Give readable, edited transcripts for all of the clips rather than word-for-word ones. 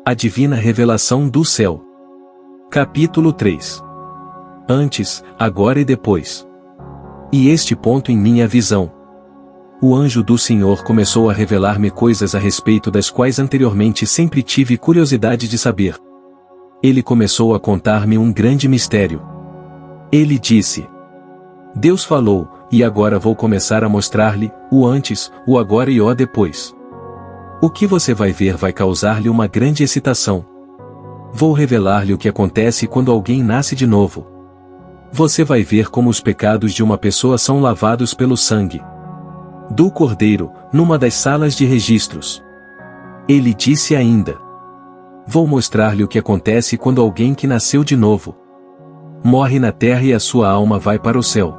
A divina revelação do céu. Capítulo 3. Antes, agora e depois. E este ponto em minha visão. O anjo do Senhor começou a revelar-me coisas a respeito das quais anteriormente sempre tive curiosidade de saber. Ele começou a contar-me um grande mistério. Ele disse: Deus falou, e agora vou começar a mostrar-lhe o antes, o agora e o depois. O que você vai ver vai causar-lhe uma grande excitação. Vou revelar-lhe o que acontece quando alguém nasce de novo. Você vai ver como os pecados de uma pessoa são lavados pelo sangue do Cordeiro, numa das salas de registros. Ele disse ainda: Vou mostrar-lhe o que acontece quando alguém que nasceu de novo morre na terra e a sua alma vai para o céu.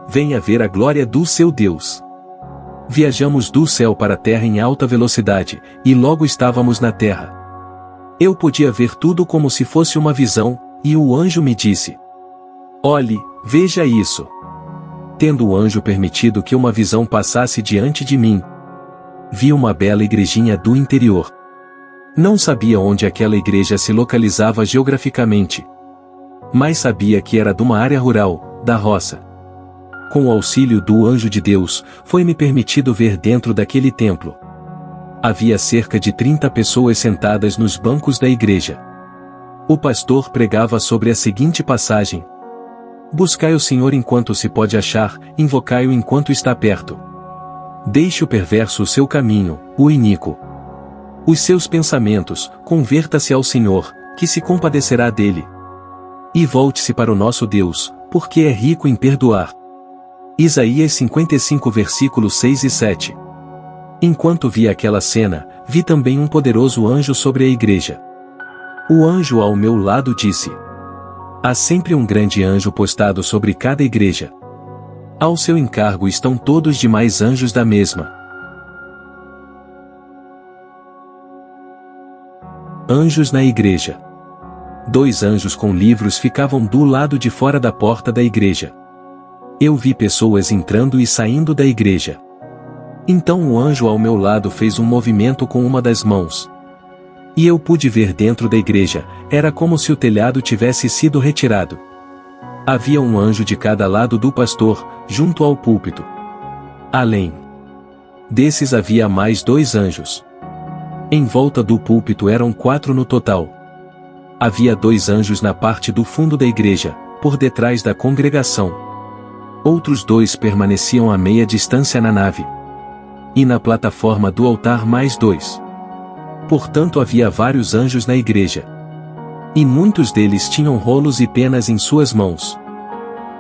Venha ver a glória do seu Deus. Viajamos do céu para a terra em alta velocidade, e logo estávamos na terra. Eu podia ver tudo como se fosse uma visão, e o anjo me disse: Olhe, veja isso. Tendo o anjo permitido que uma visão passasse diante de mim, vi uma bela igrejinha do interior. Não sabia onde aquela igreja se localizava geograficamente, mas sabia que era de uma área rural, da roça. Com o auxílio do anjo de Deus, foi-me permitido ver dentro daquele templo. Havia cerca de 30 pessoas sentadas nos bancos da igreja. O pastor pregava sobre a seguinte passagem: Buscai o Senhor enquanto se pode achar, invocai-o enquanto está perto. Deixe o perverso o seu caminho, o iníquo os seus pensamentos, converta-se ao Senhor, que se compadecerá dele. E volte-se para o nosso Deus, porque é rico em perdoar. Isaías 55 versículos 6 e 7. Enquanto via aquela cena, vi também um poderoso anjo sobre a igreja. O anjo ao meu lado disse: Há sempre um grande anjo postado sobre cada igreja. Ao seu encargo estão todos os demais anjos da mesma. Anjos na igreja. 2 anjos com livros ficavam do lado de fora da porta da igreja. Eu vi pessoas entrando e saindo da igreja. Então o anjo ao meu lado fez um movimento com uma das mãos. E eu pude ver dentro da igreja, era como se o telhado tivesse sido retirado. Havia um anjo de cada lado do pastor, junto ao púlpito. Além desses havia mais 2 anjos. Em volta do púlpito eram 4 no total. Havia 2 anjos na parte do fundo da igreja, por detrás da congregação. Outros 2 permaneciam a meia distância na nave. E na plataforma do altar mais 2. Portanto havia vários anjos na igreja. E muitos deles tinham rolos e penas em suas mãos.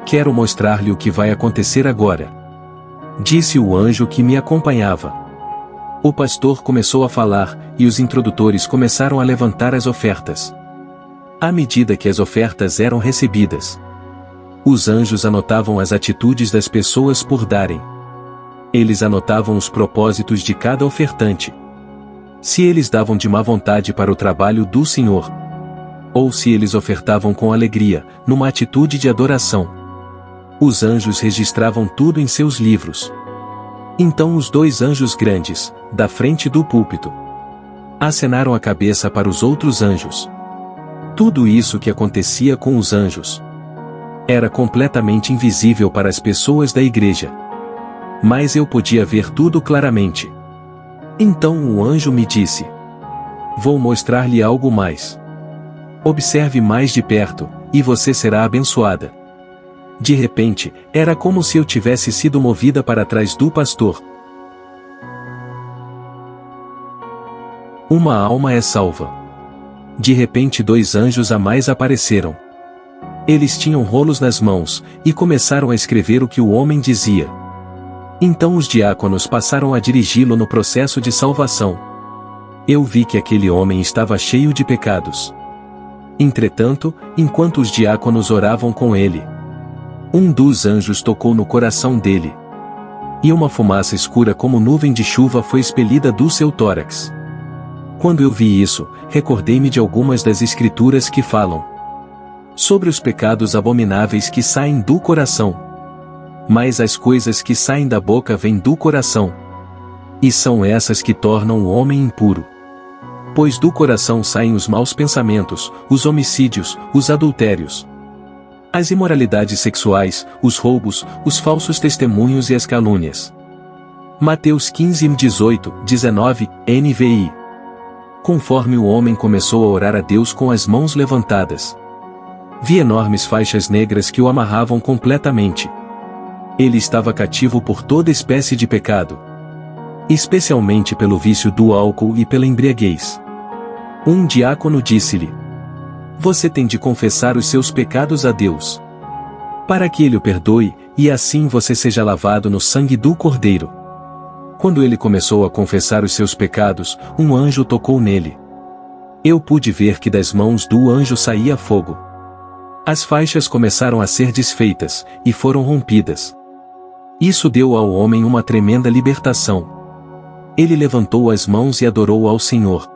Quero mostrar-lhe o que vai acontecer agora, disse o anjo que me acompanhava. O pastor começou a falar, e os introdutores começaram a levantar as ofertas. À medida que as ofertas eram recebidas, os anjos anotavam as atitudes das pessoas por darem. Eles anotavam os propósitos de cada ofertante. Se eles davam de má vontade para o trabalho do Senhor, ou se eles ofertavam com alegria, numa atitude de adoração. Os anjos registravam tudo em seus livros. Então os 2 anjos grandes, da frente do púlpito, acenaram a cabeça para os outros anjos. Tudo isso que acontecia com os anjos era completamente invisível para as pessoas da igreja. Mas eu podia ver tudo claramente. Então o anjo me disse: Vou mostrar-lhe algo mais. Observe mais de perto, e você será abençoada. De repente, era como se eu tivesse sido movida para trás do pastor. Uma alma é salva. De repente 2 anjos a mais apareceram. Eles tinham rolos nas mãos, e começaram a escrever o que o homem dizia. Então os diáconos passaram a dirigi-lo no processo de salvação. Eu vi que aquele homem estava cheio de pecados. Entretanto, enquanto os diáconos oravam com ele, um dos anjos tocou no coração dele. E uma fumaça escura como nuvem de chuva foi expelida do seu tórax. Quando eu vi isso, recordei-me de algumas das escrituras que falam sobre os pecados abomináveis que saem do coração. Mas as coisas que saem da boca vêm do coração. E são essas que tornam o homem impuro. Pois do coração saem os maus pensamentos, os homicídios, os adultérios, as imoralidades sexuais, os roubos, os falsos testemunhos e as calúnias. Mateus 15, 18, 19, NVI. Conforme o homem começou a orar a Deus com as mãos levantadas, vi enormes faixas negras que o amarravam completamente. Ele estava cativo por toda espécie de pecado, especialmente pelo vício do álcool e pela embriaguez. Um diácono disse-lhe: você tem de confessar os seus pecados a Deus, para que ele o perdoe, e assim você seja lavado no sangue do Cordeiro. Quando ele começou a confessar os seus pecados, um anjo tocou nele. Eu pude ver que das mãos do anjo saía fogo. As faixas começaram a ser desfeitas, e foram rompidas. Isso deu ao homem uma tremenda libertação. Ele levantou as mãos e adorou ao Senhor.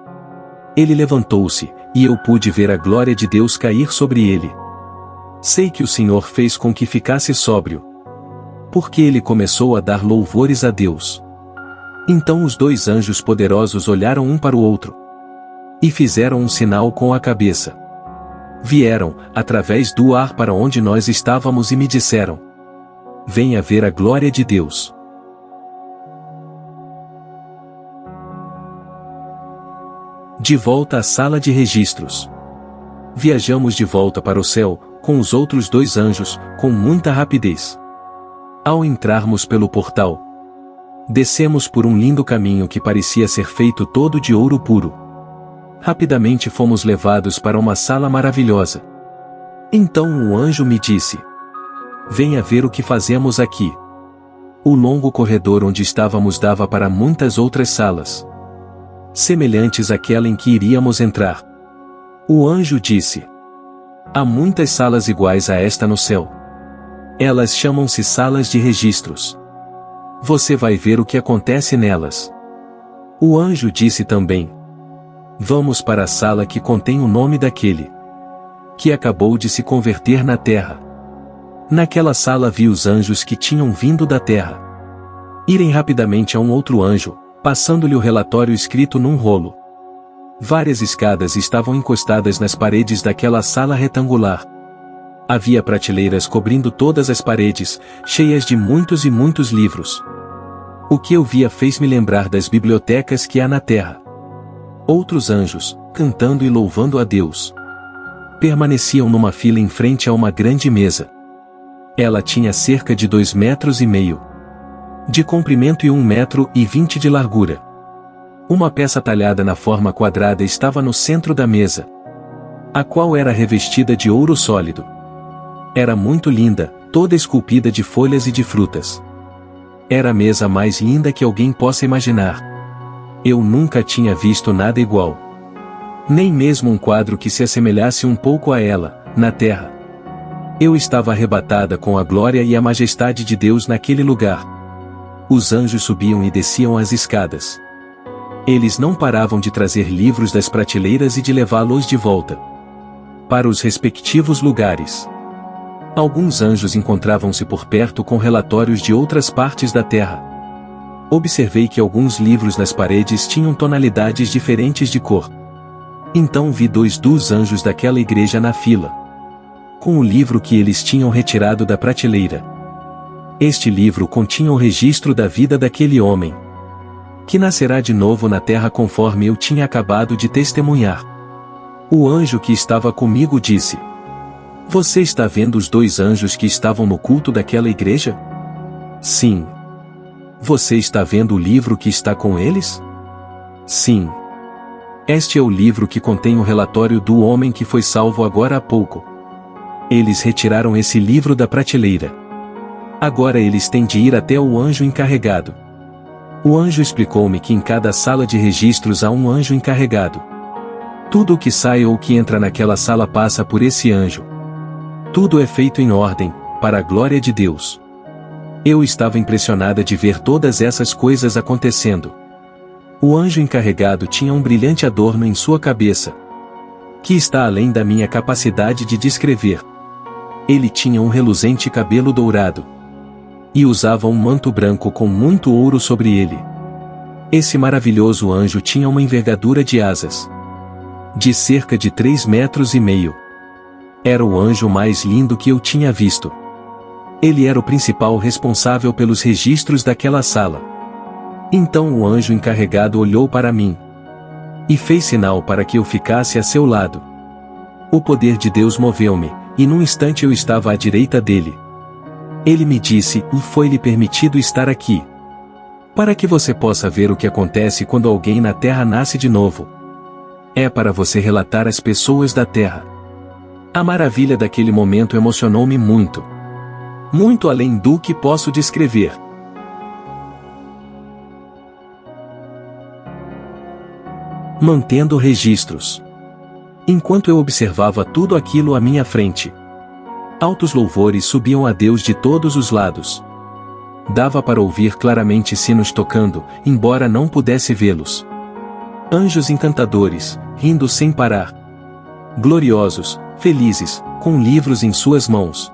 Ele levantou-se, e eu pude ver a glória de Deus cair sobre ele. Sei que o Senhor fez com que ficasse sóbrio, porque ele começou a dar louvores a Deus. Então os dois anjos poderosos olharam um para o outro e fizeram um sinal com a cabeça. Vieram, através do ar para onde nós estávamos e me disseram: venha ver a glória de Deus. De volta à sala de registros. Viajamos de volta para o céu, com os outros dois anjos, com muita rapidez. Ao entrarmos pelo portal, descemos por um lindo caminho que parecia ser feito todo de ouro puro. Rapidamente fomos levados para uma sala maravilhosa. Então um anjo me disse: venha ver o que fazemos aqui. O longo corredor onde estávamos dava para muitas outras salas, semelhantes àquela em que iríamos entrar. O anjo disse: há muitas salas iguais a esta no céu. Elas chamam-se salas de registros. Você vai ver o que acontece nelas. O anjo disse também: vamos para a sala que contém o nome daquele que acabou de se converter na terra. Naquela sala vi os anjos que tinham vindo da terra irem rapidamente a um outro anjo, passando-lhe o relatório escrito num rolo. Várias escadas estavam encostadas nas paredes daquela sala retangular. Havia prateleiras cobrindo todas as paredes, cheias de muitos e muitos livros. O que eu via fez-me lembrar das bibliotecas que há na terra. Outros anjos, cantando e louvando a Deus, permaneciam numa fila em frente a uma grande mesa. Ela tinha cerca de 2,5 metros de comprimento e 1,20 metro de largura. Uma peça talhada na forma quadrada estava no centro da mesa, a qual era revestida de ouro sólido. Era muito linda, toda esculpida de folhas e de frutas. Era a mesa mais linda que alguém possa imaginar. Eu nunca tinha visto nada igual. Nem mesmo um quadro que se assemelhasse um pouco a ela, na terra. Eu estava arrebatada com a glória e a majestade de Deus naquele lugar. Os anjos subiam e desciam as escadas. Eles não paravam de trazer livros das prateleiras e de levá-los de volta para os respectivos lugares. Alguns anjos encontravam-se por perto com relatórios de outras partes da terra. Observei que alguns livros nas paredes tinham tonalidades diferentes de cor. Então vi 2 dos anjos daquela igreja na fila, com o livro que eles tinham retirado da prateleira. Este livro continha o registro da vida daquele homem, que nascerá de novo na terra conforme eu tinha acabado de testemunhar. O anjo que estava comigo disse: você está vendo os 2 anjos que estavam no culto daquela igreja? Sim. Você está vendo o livro que está com eles? Sim. Este é o livro que contém o relatório do homem que foi salvo agora há pouco. Eles retiraram esse livro da prateleira. Agora eles têm de ir até o anjo encarregado. O anjo explicou-me que em cada sala de registros há um anjo encarregado. Tudo o que sai ou que entra naquela sala passa por esse anjo. Tudo é feito em ordem, para a glória de Deus. Eu estava impressionada de ver todas essas coisas acontecendo. O anjo encarregado tinha um brilhante adorno em sua cabeça, que está além da minha capacidade de descrever. Ele tinha um reluzente cabelo dourado, e usava um manto branco com muito ouro sobre ele. Esse maravilhoso anjo tinha uma envergadura de asas de cerca de 3,5 metros. Era o anjo mais lindo que eu tinha visto. Ele era o principal responsável pelos registros daquela sala. Então o anjo encarregado olhou para mim e fez sinal para que eu ficasse a seu lado. O poder de Deus moveu-me, e num instante eu estava à direita dele. Ele me disse: foi-lhe permitido estar aqui, para que você possa ver o que acontece quando alguém na terra nasce de novo. É para você relatar às pessoas da terra. A maravilha daquele momento emocionou-me muito. Muito além do que posso descrever. Mantendo registros. Enquanto eu observava tudo aquilo à minha frente, altos louvores subiam a Deus de todos os lados. Dava para ouvir claramente sinos tocando, embora não pudesse vê-los. Anjos encantadores, rindo sem parar. Gloriosos, felizes, com livros em suas mãos.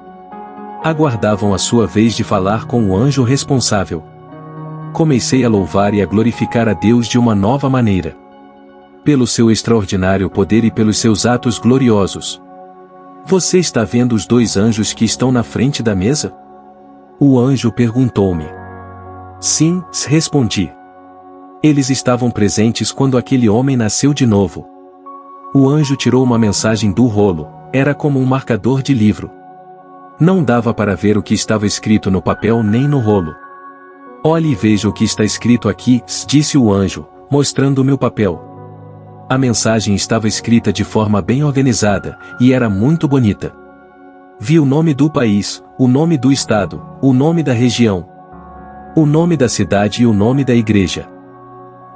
Aguardavam a sua vez de falar com o anjo responsável. Comecei a louvar e a glorificar a Deus de uma nova maneira. Pelo seu extraordinário poder e pelos seus atos gloriosos. Você está vendo os 2 anjos que estão na frente da mesa? O anjo perguntou-me. Sim, respondi. Eles estavam presentes quando aquele homem nasceu de novo. O anjo tirou uma mensagem do rolo, era como um marcador de livro. Não dava para ver o que estava escrito no papel nem no rolo. Olhe e veja o que está escrito aqui, disse o anjo, mostrando o meu papel. A mensagem estava escrita de forma bem organizada, e era muito bonita. Vi o nome do país, o nome do estado, o nome da região, o nome da cidade e o nome da igreja.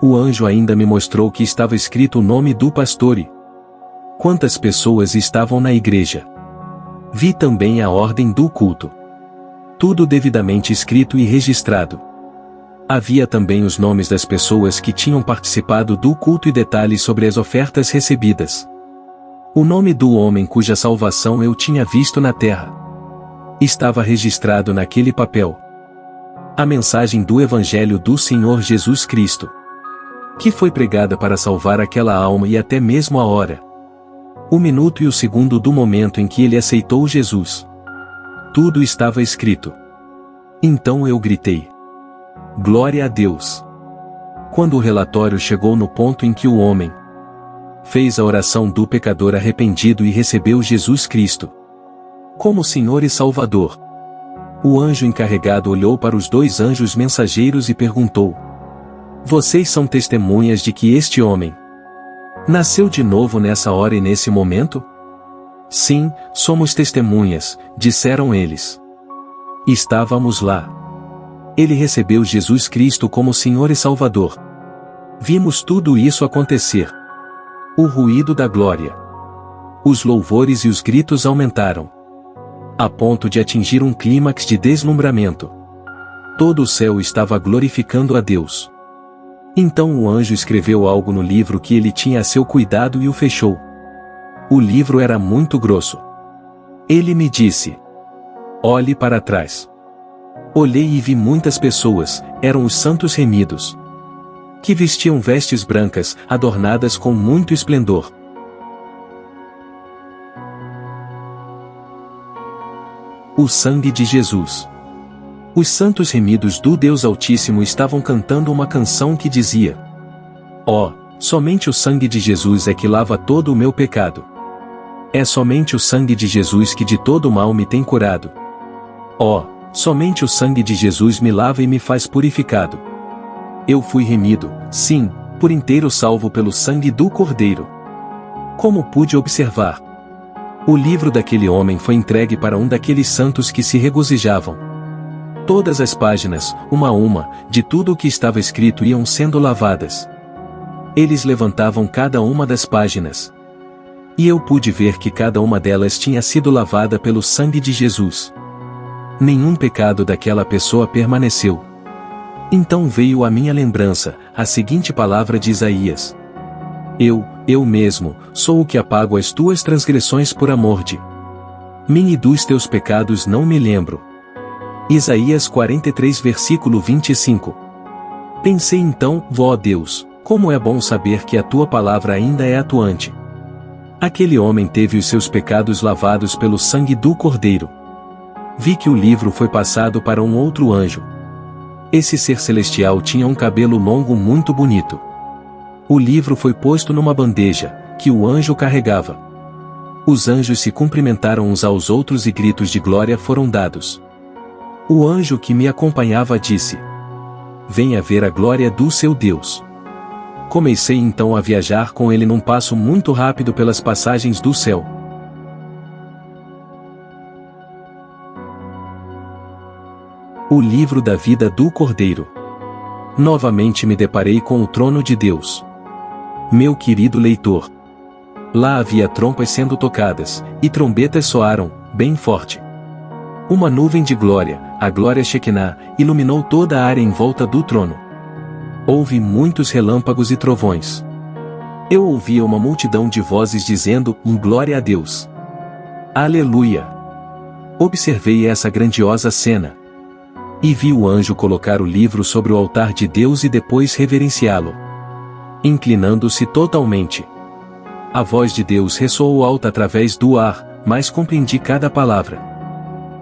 O anjo ainda me mostrou que estava escrito o nome do pastor e quantas pessoas estavam na igreja. Vi também a ordem do culto. Tudo devidamente escrito e registrado. Havia também os nomes das pessoas que tinham participado do culto e detalhes sobre as ofertas recebidas. O nome do homem cuja salvação eu tinha visto na terra estava registrado naquele papel. A mensagem do Evangelho do Senhor Jesus Cristo, que foi pregada para salvar aquela alma e até mesmo a hora, o minuto e o segundo do momento em que ele aceitou Jesus. Tudo estava escrito. Então eu gritei: glória a Deus! Quando o relatório chegou no ponto em que o homem fez a oração do pecador arrependido e recebeu Jesus Cristo como Senhor e Salvador, o anjo encarregado olhou para os 2 anjos mensageiros e perguntou: vocês são testemunhas de que este homem nasceu de novo nessa hora e nesse momento? Sim, somos testemunhas, disseram eles. Estávamos lá. Ele recebeu Jesus Cristo como Senhor e Salvador. Vimos tudo isso acontecer. O ruído da glória. Os louvores e os gritos aumentaram, a ponto de atingir um clímax de deslumbramento. Todo o céu estava glorificando a Deus. Então o anjo escreveu algo no livro que ele tinha a seu cuidado e o fechou. O livro era muito grosso. Ele me disse: olhe para trás. Olhei e vi muitas pessoas, eram os santos remidos, que vestiam vestes brancas, adornadas com muito esplendor. O sangue de Jesus. Os santos remidos do Deus Altíssimo estavam cantando uma canção que dizia: ó, somente o sangue de Jesus é que lava todo o meu pecado. É somente o sangue de Jesus que de todo o mal me tem curado. Ó, somente o sangue de Jesus me lava e me faz purificado. Eu fui remido, sim, por inteiro salvo pelo sangue do Cordeiro. Como pude observar, o livro daquele homem foi entregue para um daqueles santos que se regozijavam. Todas as páginas, uma a uma, de tudo o que estava escrito iam sendo lavadas. Eles levantavam cada uma das páginas. E eu pude ver que cada uma delas tinha sido lavada pelo sangue de Jesus. Nenhum pecado daquela pessoa permaneceu. Então veio à minha lembrança a seguinte palavra de Isaías: eu mesmo, sou o que apago as tuas transgressões por amor de mim e dos teus pecados não me lembro. Isaías 43 versículo 25. Pensei então, ó Deus, como é bom saber que a tua palavra ainda é atuante. Aquele homem teve os seus pecados lavados pelo sangue do Cordeiro. Vi que o livro foi passado para um outro anjo. Esse ser celestial tinha um cabelo longo muito bonito. O livro foi posto numa bandeja, que o anjo carregava. Os anjos se cumprimentaram uns aos outros e gritos de glória foram dados. O anjo que me acompanhava disse: venha ver a glória do seu Deus. Comecei então a viajar com ele num passo muito rápido pelas passagens do céu. O livro da vida do Cordeiro. Novamente me deparei com o trono de Deus. Meu querido leitor. Lá havia trompas sendo tocadas, e trombetas soaram, bem forte. Uma nuvem de glória, a glória Shekinah, iluminou toda a área em volta do trono. Houve muitos relâmpagos e trovões. Eu ouvia uma multidão de vozes dizendo, glória a Deus. Aleluia! Observei essa grandiosa cena. E vi o anjo colocar o livro sobre o altar de Deus e depois reverenciá-lo. Inclinando-se totalmente. A voz de Deus ressoou alta através do ar, mas compreendi cada palavra.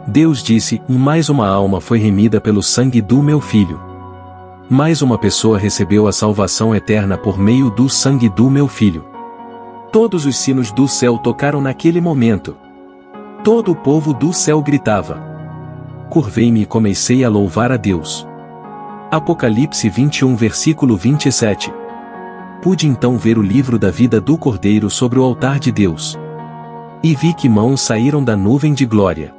Deus disse, mais uma alma foi remida pelo sangue do meu filho. Mais uma pessoa recebeu a salvação eterna por meio do sangue do meu filho. Todos os sinos do céu tocaram naquele momento. Todo o povo do céu gritava. Curvei-me e comecei a louvar a Deus. Apocalipse 21 versículo 27. Pude então ver o livro da vida do Cordeiro sobre o altar de Deus. E vi que mãos saíram da nuvem de glória.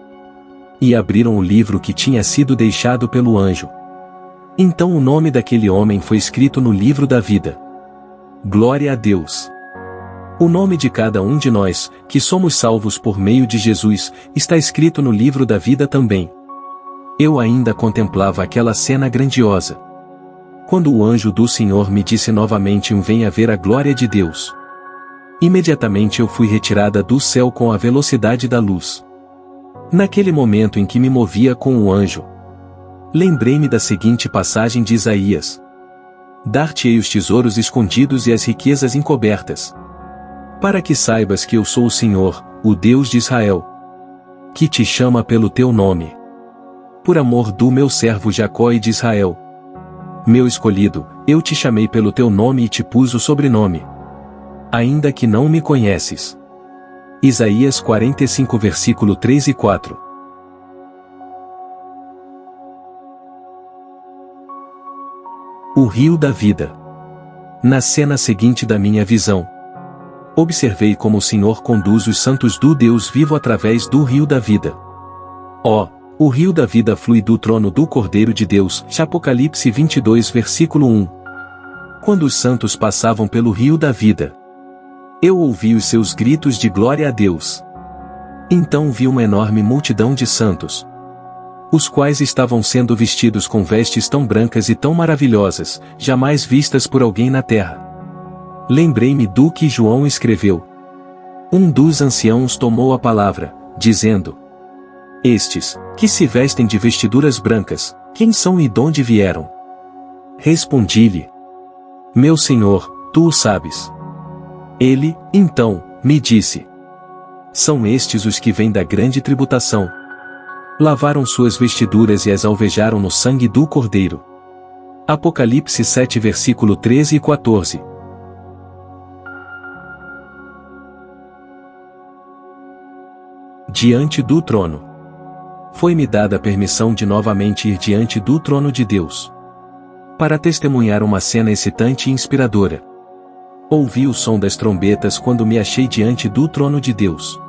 E abriram o livro que tinha sido deixado pelo anjo. Então o nome daquele homem foi escrito no livro da vida. Glória a Deus! O nome de cada um de nós, que somos salvos por meio de Jesus, está escrito no livro da vida também. Eu ainda contemplava aquela cena grandiosa. Quando o anjo do Senhor me disse novamente venha ver a glória de Deus. Imediatamente eu fui retirada do céu com a velocidade da luz. Naquele momento em que me movia com o anjo, lembrei-me da seguinte passagem de Isaías: dar-te-ei os tesouros escondidos e as riquezas encobertas, para que saibas que eu sou o Senhor, o Deus de Israel, que te chama pelo teu nome. Por amor do meu servo Jacó e de Israel, meu escolhido, eu te chamei pelo teu nome e te pus o sobrenome, ainda que não me conheces. Isaías 45 versículo 3 e 4. O rio da vida. Na cena seguinte da minha visão, observei como o Senhor conduz os santos do Deus vivo através do rio da vida. O rio da vida flui do trono do Cordeiro de Deus. Apocalipse 22 versículo 1. Quando os santos passavam pelo rio da vida, eu ouvi os seus gritos de glória a Deus. Então vi uma enorme multidão de santos, os quais estavam sendo vestidos com vestes tão brancas e tão maravilhosas, jamais vistas por alguém na terra. Lembrei-me do que João escreveu. Um dos anciãos tomou a palavra, dizendo: estes, que se vestem de vestiduras brancas, quem são e donde vieram? Respondi-lhe: meu Senhor, tu o sabes. Ele, então, me disse: são estes os que vêm da grande tributação. Lavaram suas vestiduras e as alvejaram no sangue do Cordeiro. Apocalipse 7 versículo 13 e 14. Diante do trono. Foi-me dada a permissão de novamente ir diante do trono de Deus, para testemunhar uma cena excitante e inspiradora. Ouvi o som das trombetas quando me achei diante do trono de Deus.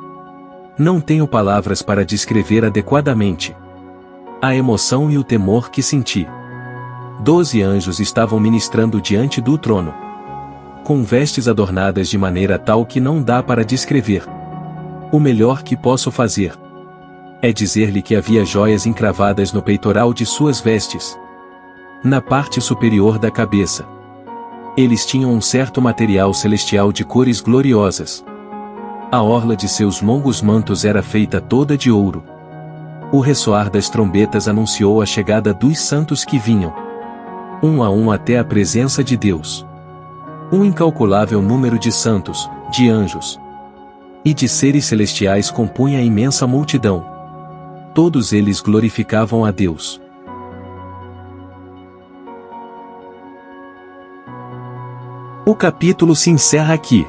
Não tenho palavras para descrever adequadamente a emoção e o temor que senti. 12 anjos estavam ministrando diante do trono, com vestes adornadas de maneira tal que não dá para descrever. O melhor que posso fazer é dizer-lhe que havia joias encravadas no peitoral de suas vestes, na parte superior da cabeça. Eles tinham um certo material celestial de cores gloriosas. A orla de seus longos mantos era feita toda de ouro. O ressoar das trombetas anunciou a chegada dos santos que vinham. um a um até a presença de Deus. Um incalculável número de santos, de anjos e de seres celestiais compunha a imensa multidão. Todos eles glorificavam a Deus. O capítulo se encerra aqui.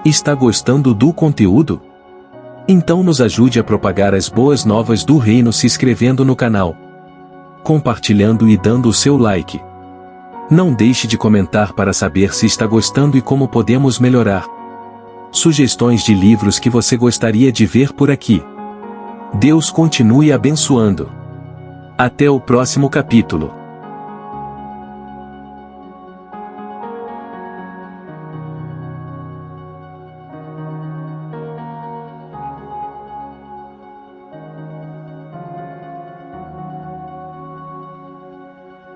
Está gostando do conteúdo? Então nos ajude a propagar as boas novas do reino se inscrevendo no canal, compartilhando e dando o seu like. Não deixe de comentar para saber se está gostando e como podemos melhorar. Sugestões de livros que você gostaria de ver por aqui. Deus continue abençoando. Até o próximo capítulo.